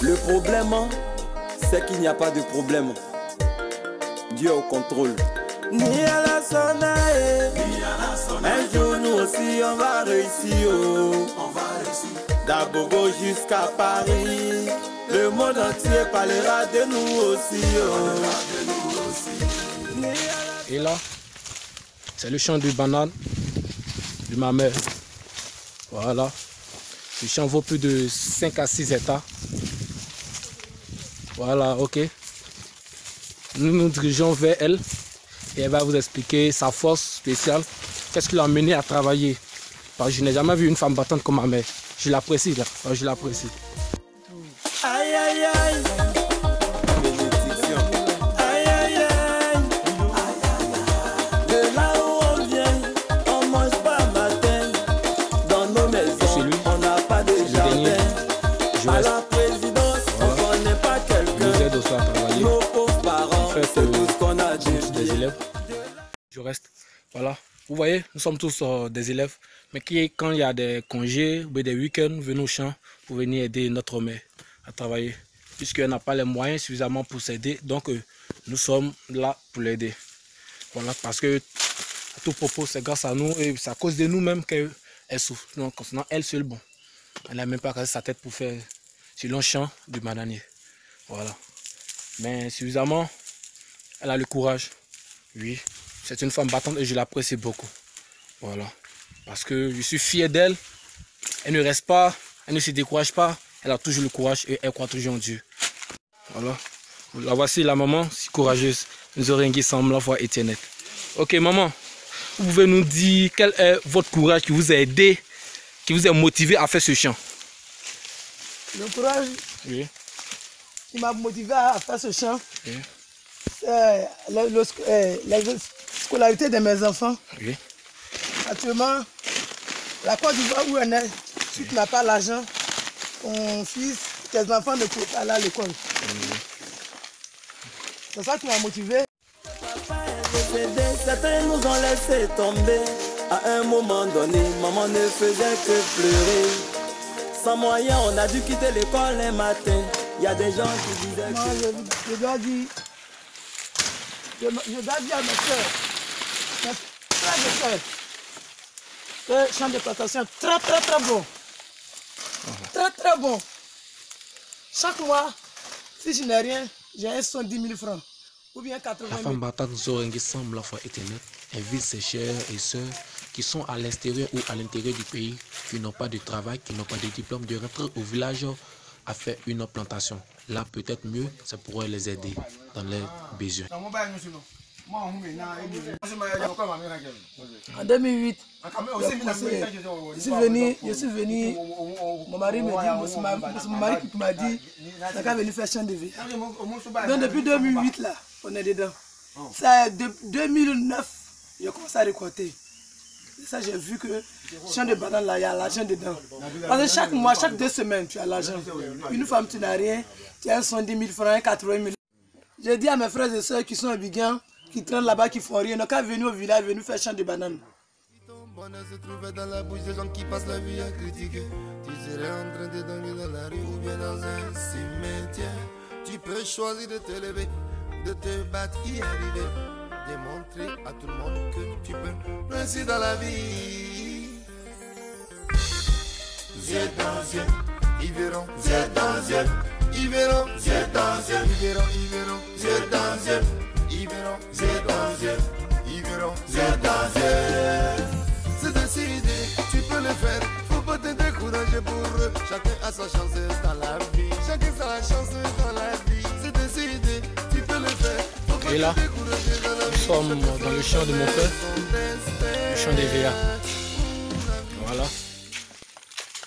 Le problème, c'est qu'il n'y a pas de problème. Dieu au contrôle. Ni à la sonae, un jour nous aussi on va réussir. On va réussir. D'Abobo jusqu'à Paris, le monde entier parlera de nous aussi. Et là, c'est le champ de banane de ma mère. Voilà. Le champ vaut plus de 5 à 6 hectares. Voilà, ok. Nous nous dirigeons vers elle et elle va vous expliquer sa force spéciale. Qu'est-ce qui l'a mené à travailler. Parce que je n'ai jamais vu une femme battante comme ma mère. Je l'apprécie là. Je l'apprécie. Aïe aïe aïe. Bénédiction. Aïe aïe aïe. De là où on vient, on mange pas matin. Dans nos maisons, on n'a pas de jardin. À la présidence, on connaît pas quelqu'un. Nos pauvres parents, c'est tout ce qu'on a des élèves. Je reste. Voilà. Vous voyez, nous sommes tous des élèves. Mais quand il y a des congés ou des week-ends, venez au champ pour venir aider notre mère à travailler. Puisqu'elle n'a pas les moyens suffisamment pour s'aider. Donc, nous sommes là pour l'aider. Voilà, parce que à tout propos, c'est grâce à nous et c'est à cause de nous-mêmes qu'elle souffre. Donc, concernant elle seule, bon, elle n'a même pas cassé sa tête pour faire sur le champ du bananier. Voilà. Mais suffisamment, elle a le courage. Oui, c'est une femme battante et je l'apprécie beaucoup. Voilà. Parce que je suis fier d'elle. Elle ne reste pas, elle ne se décourage pas. Elle a toujours le courage et elle croit toujours en Dieu. Voilà. La voici la maman, si courageuse. Nous aurons qui semble la foi éternelle. Ok maman, vous pouvez nous dire quel est votre courage qui vous a aidé, qui vous a motivé à faire ce chant? Le courage qui m'a motivé à faire ce chant, c'est la scolarité de mes enfants. Actuellement, la Côte d'Ivoire où on est, si tu n'as pas l'argent, ton fils, tes enfants ne peuvent pas aller à l'école. C'est ça qui m'a motivé. Certains nous ont laissé tomber. À un moment donné, maman ne faisait que pleurer. Sans moyen, on a dû quitter l'école un matin. Il y a des gens qui disaient que... Je dois dire à mes soeurs, mes frères et sœurs, que champ de plantation très bon. Très bon. Chaque mois, si je n'ai rien, j'ai 110 000 francs. Ou bien 80 000. La femme battante Zorengue semble la foi éternelle invite ses chers et sœurs qui sont à l'extérieur ou à l'intérieur du pays, qui n'ont pas de travail, qui n'ont pas de diplôme, de rentrer au village à faire une plantation. Là, peut-être mieux, ça pourrait les aider dans leurs besoins. En 2008, je suis venu, mon mari me dit, mon mari qui m'a dit, t'as qu'à venir faire champ de vie. Donc depuis 2008 là, on est dedans. Ça, de 2009, j'ai commencé à récolter. Ça, j'ai vu que champ de banane là, il y a l'argent dedans. Parce que chaque mois, chaque 2 semaines, tu as l'argent. Une femme, tu n'as rien, tu as 110 000 francs, 80 000. J'ai dit à mes frères et soeurs qui sont à Biguin, qui traînent là-bas, qui font rien, donc qu'à venir au village, venir faire champ de bananes. Ton bonheur se trouvait dans la bouche des gens qui passent la vie à critiquer. Tu serais en train de dormir dans la rue ou bien dans un cimetière. Tu peux choisir de te lever, de te battre, y arriver. Démontrer à tout le monde que tu peux réussir dans la vie. Yeux dans yeux, ils verront, yeux dans yeux. Ils verront, yeux dans yeux. Ils verront, yeux dans yeux. Ils verront, yeux dans yeux. Ils verront, yeux dans yeux. C'est décidé, tu peux le faire. Faut pas te décourager pour eux. Chacun a sa chance dans la vie. Chacun a sa chance dans la vie. C'est décidé, tu peux le faire. Et là, nous sommes dans le champ de mon père, le champ des VA. Voilà.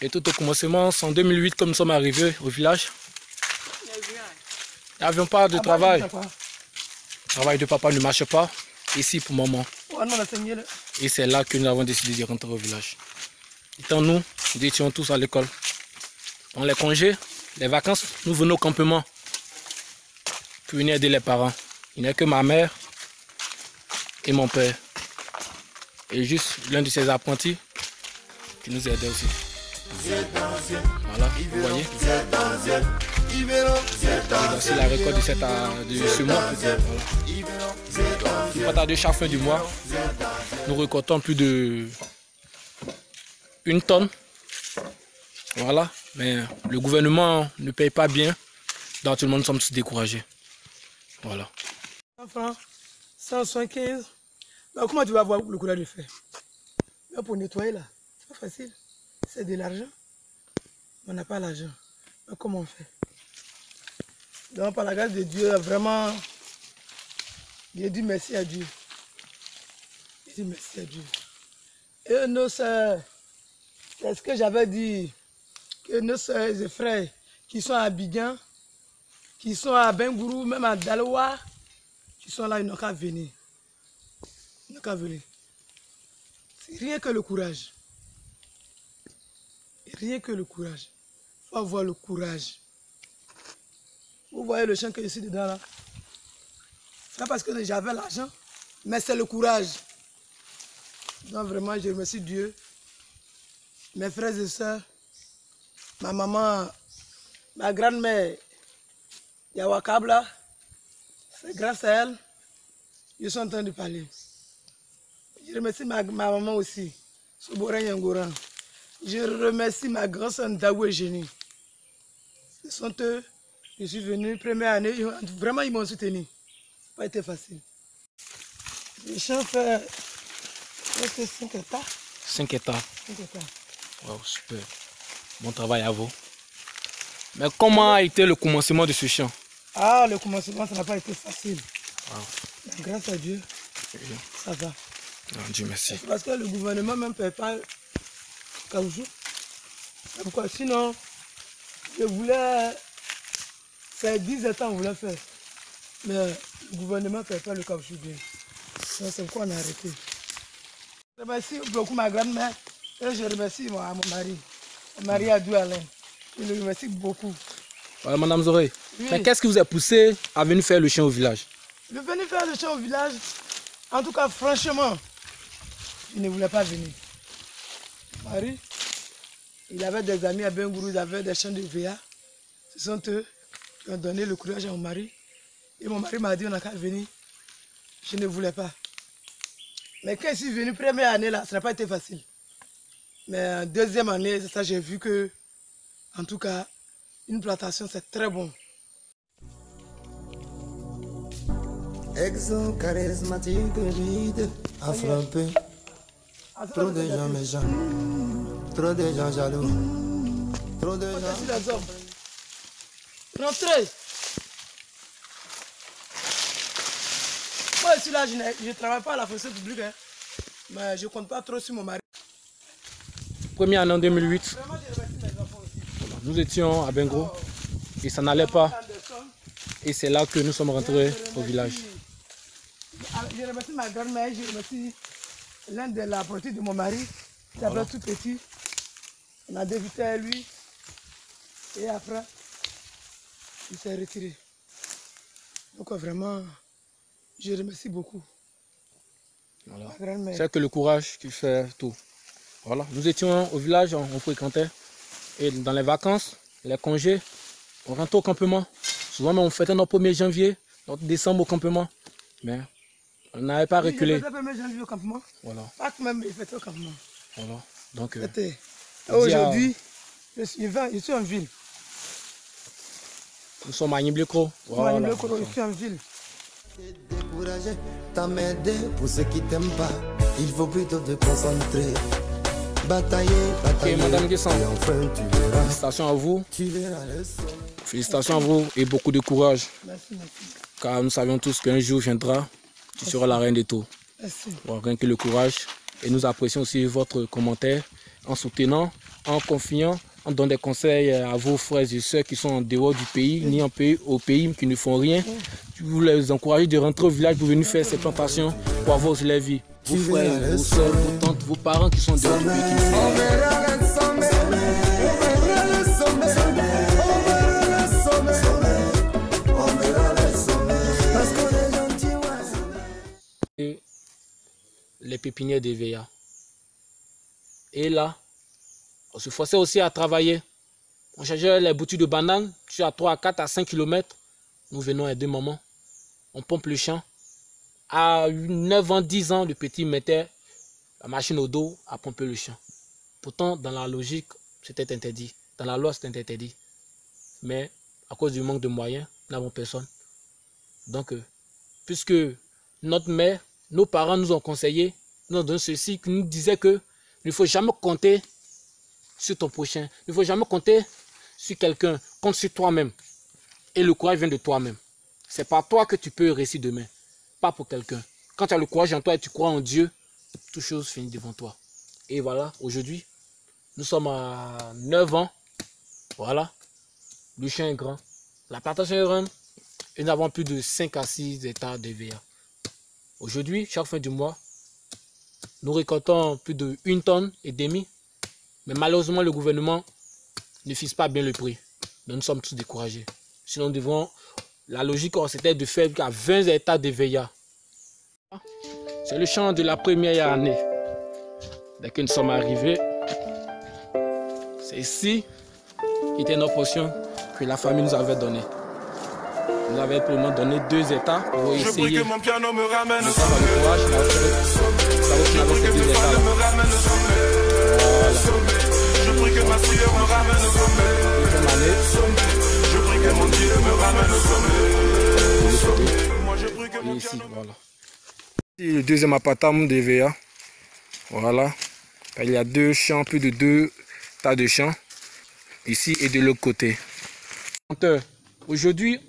Et tout au commencement, en 2008, comme nous sommes arrivés au village, nous n'avions pas de travail. Le travail de papa ne marche pas ici pour le moment. Et c'est là que nous avons décidé de rentrer au village. Étant nous étions tous à l'école. Dans les congés, les vacances, nous venons au campement pour venir aider les parents. Il n'y a que ma mère et mon père. Et juste l'un de ses apprentis qui nous aidait aussi. Voilà, vous voyez. voici la récolte de ce mois. Voilà. Pas tarder, chaque fin du mois, nous récoltons plus de 1 tonne. Voilà, mais le gouvernement ne paye pas bien, donc tout le monde sommes découragés. Voilà. 100 francs, 175. Mais comment tu vas avoir le courage de faire? Là, pour nettoyer là, c'est pas facile. C'est de l'argent. On n'a pas l'argent. Mais comment on fait? Donc par la grâce de Dieu, vraiment, j'ai dit merci à Dieu. J'ai dit merci à Dieu. Et nos soeurs, c'est ce que j'avais dit, que nos soeurs et frères qui sont à Abidjan, qui sont à Bengourou, même à Daloa, qui sont là, ils n'ont qu'à venir. Ils n'ont qu'à venir. C'est rien que le courage. Rien que le courage. Il faut avoir le courage. Vous voyez le champ que je suis dedans là? C'est pas parce que j'avais l'argent, mais c'est le courage. Donc vraiment, je remercie Dieu, mes frères et sœurs, ma maman, ma grand-mère, Yawakabla. C'est grâce à elle, je suis en train de parler. Je remercie ma maman aussi, Soboran Yangoran. Je remercie ma grand-sœur Ndawé Génie. Ce sont eux, je suis venu, première année, vraiment ils m'ont soutenu. Ça n'a pas été facile. Les champs fait presque 5 hectares. 5 hectares. 5 hectares. Wow, super. Bon travail à vous. Mais comment a été le commencement de ce champ? Ah, le commencement, ça n'a pas été facile. Wow. Mais grâce à Dieu, ça va. Dieu merci. Parce que le gouvernement même ne paye pas le caoutchouc. Pourquoi? Sinon, je voulais faire 10 hectares, on voulait faire. Mais le gouvernement ne paye pas le caoutchouc bien. C'est pourquoi on a arrêté. Je remercie beaucoup ma grand-mère et je remercie mon mari. Mon mari Adou Alain. Je le remercie beaucoup. Voilà, Madame Zoré. Oui. Mais qu'est-ce qui vous a poussé à venir faire le champ au village? Je venais faire le champ au village. En tout cas, franchement, je ne voulais pas venir. Marie, il avait des amis à Bengourou, il avait des champs de VA. Ce sont eux qui ont donné le courage à mon mari. Et mon mari m'a dit on n'a qu'à venir. Je ne voulais pas. Mais quand je suis venu première année, là, ça n'a pas été facile. Mais en deuxième année, ça j'ai vu que, en tout cas, une plantation, c'est très bon. Exo charismatique vide à frapper. Trop de gens méchants, trop de gens jaloux, trop de gens. Les hommes. Rentrez. Moi, ici, là, je ne travaille pas à la fonction publique, hein, mais je ne compte pas trop sur mon mari. Première année en 2008, Vraiment, je remercie mes enfants aussi. nous étions à Bengourou et ça n'allait pas. Et c'est là que nous sommes rentrés au village. Je remercie ma grand-mère, je remercie l'un de la politique de mon mari, qui s'appelle tout petit. On a débuté à lui. Et après, il s'est retiré. Donc vraiment, je remercie beaucoup. Voilà. Ma grand-mère. C'est que le courage qui fait tout. Voilà. Nous étions au village, on fréquentait. Et dans les vacances, les congés, on rentrait au campement. Souvent, on fêtait notre 1er janvier, notre décembre au campement. Mais on n'avait pas reculé. Je faisais le 1er janvier au campement. Voilà. Pas que même, il fêtait au campement. Voilà. Donc, aujourd'hui, je suis en ville. nous sommes à Niblekro. Voilà. Je suis en ville. Découragé, t'as m'aidé pour ceux qui t'aiment pas. Il faut plutôt te concentrer. Batailler, batailler. Ok, Madame Guesson, et enfin tu verras. félicitations à vous. Tu verras le soleil. Félicitations à vous et beaucoup de courage. Merci, merci. Car nous savions tous qu'un jour viendra, tu seras la reine des taux. Merci. Bon, rien que le courage. Et nous apprécions aussi votre commentaire en soutenant, en confiant, en donnant des conseils à vos frères et sœurs qui sont en dehors du pays, ni au pays, qui ne font rien. Vous les encouragez de rentrer au village pour venir faire ces plantations pour avoir aussi la vie. Vos frères, vos soeurs, vos tantes, vos parents qui sont dehors du pays, qui ne font On rien. verra le sommet, on verra le sommet, on verra le sommet, on verra le sommet, parce qu'on est gentil, ouais. Et les pépinières d'EVA. Et là, on se forçait aussi à travailler. On chargeait les boutures de bananes sur à 3, à 4, à 5 km. Nous venons aider maman. On pompe le champ. À 9 ans, 10 ans, le petit mettait la machine au dos à pomper le champ. Pourtant, dans la logique, c'était interdit. Dans la loi, c'était interdit. Mais à cause du manque de moyens, nous n'avons personne. Donc, puisque notre mère, nos parents nous ont conseillé, nous ont donné ceci, qui nous disait que il ne faut jamais compter sur ton prochain. Il ne faut jamais compter sur quelqu'un. Compte sur toi-même. Et le courage vient de toi-même. C'est par toi que tu peux réussir demain. Pas pour quelqu'un. Quand tu as le courage en toi et tu crois en Dieu, toute chose finit devant toi. Et voilà, aujourd'hui, nous sommes à 9 ans. Voilà. Le champ est grand. La plantation est grande. Et nous avons plus de 5 à 6 hectares de VA. Aujourd'hui, chaque fin du mois, nous récoltons plus de 1,5 tonne. Mais malheureusement, le gouvernement ne fixe pas bien le prix. Donc nous sommes tous découragés. Sinon, nous devons... La logique, c'était de faire à 20 hectares de VA. C'est le champ de la première année. Dès que nous sommes arrivés, c'est ici qui était notre portion que la famille nous avait donnée. Nous avait pour le moment donné 2 hectares pour essayer. Je prie que mon piano me ramène au sommet. Je prie que ma sueur me ramène au sommet. Je prie que mon Dieu me ramène au sommet. Moi je prie que mon piano me... Voilà. Ici, le deuxième appartement de VA. Voilà. Il y a 2 champs, plus de 2 tas de champs. Ici et de l'autre côté. Aujourd'hui,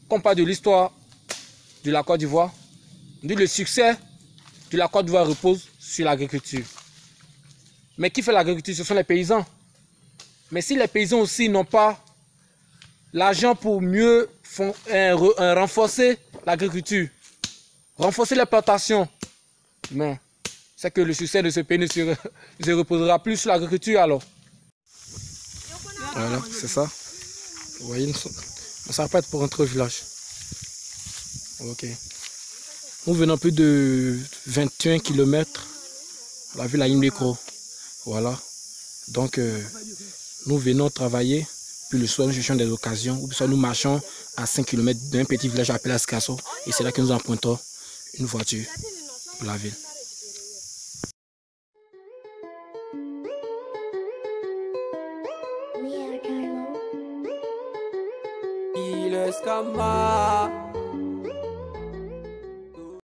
on parle de l'histoire de la Côte d'Ivoire. Le succès de la Côte d'Ivoire repose sur l'agriculture. Mais qui fait l'agriculture? Ce sont les paysans. Mais si les paysans aussi n'ont pas l'argent pour mieux renforcer l'agriculture, renforcer les plantations, mais c'est que le succès de ce pays ne se reposera plus sur l'agriculture alors. Voilà, c'est ça. Vous voyez, on s'arrête pour rentrer au village. Ok. Nous venons plus de 21 km. La ville à Imlécro. Voilà. Donc, nous venons travailler. Puis le soir, nous cherchons des occasions. Ou soit nous marchons à 5 km d'un petit village appelé Ascasso. Et c'est là que nous empruntons une voiture pour la ville. Il escama.